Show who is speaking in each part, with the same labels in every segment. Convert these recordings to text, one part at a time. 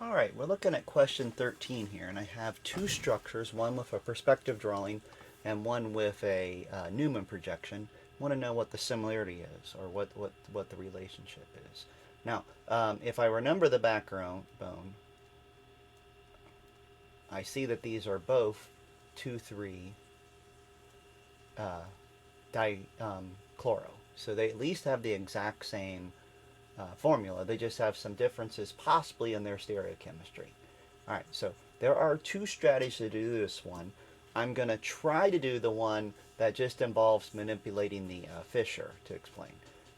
Speaker 1: All right, we're looking at question 13 here, and I have two structures, one with a perspective drawing and one with a Newman projection. I want to know what the similarity is, or what the relationship is. Now, if I remember the background bone, I see that these are both 2,3 dichloro. So they at least have the exact same formula. They just have some differences possibly in their stereochemistry. All right, so there are two strategies to do this one. I'm going to try to do the one that just involves manipulating the fissure to explain.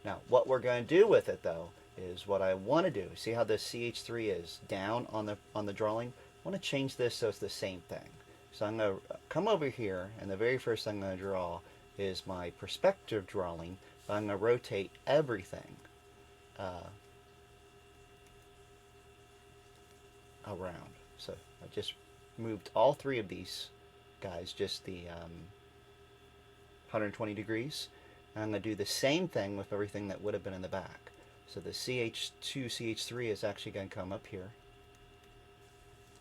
Speaker 1: Now, what we're going to do with it, though, is what I want to do. See how this CH3 is down on the drawing? I want to change this so it's the same thing. So I'm going to come over here, and the very first thing I'm going to draw is my perspective drawing. I'm going to rotate everything around. So I just moved all three of these guys just the 120 degrees. And I'm going to do the same thing with everything that would have been in the back. So the CH2, CH3 is actually going to come up here.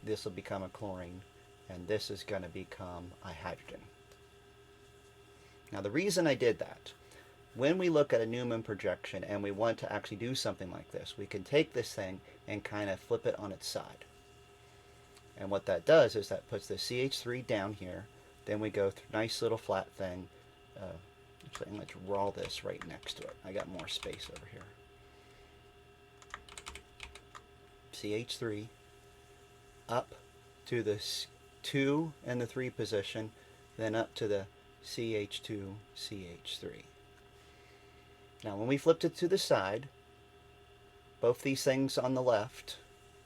Speaker 1: This will become a chlorine, and this is going to become a hydrogen. Now the reason I did that, when we look at a Newman projection and we want to actually do something like this, we can take this thing and kind of flip it on its side. And what that does is that puts the CH3 down here. Then we go through a nice little flat thing. Actually, I'm going to draw this right next to it. I got more space over here. CH3 up to the 2 and the 3 position, then up to the CH2, CH3. Now when we flipped it to the side, both these things on the left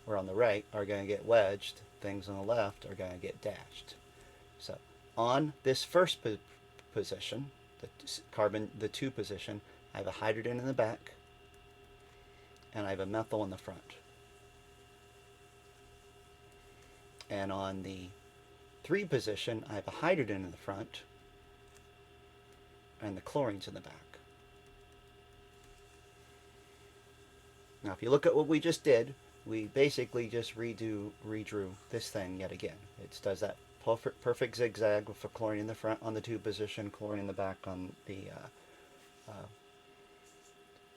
Speaker 1: or on the right are going to get wedged. Things on the left are going to get dashed. So on this first position, the 2 position, I have a hydrogen in the back and I have a methyl in the front. And on the 3 position, I have a hydrogen in the front and the chlorines in the back. Now if you look at what we just did, we basically just redrew this thing yet again. It does that perfect zigzag with a chlorine in the front on the 2 position, chlorine in the back on the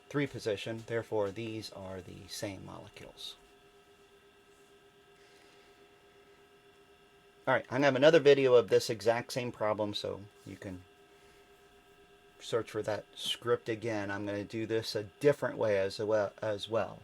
Speaker 1: 3 position. Therefore, these are the same molecules. Alright, I'm going to have another video of this exact same problem, so you can search for that script again. I'm going to do this a different way as well.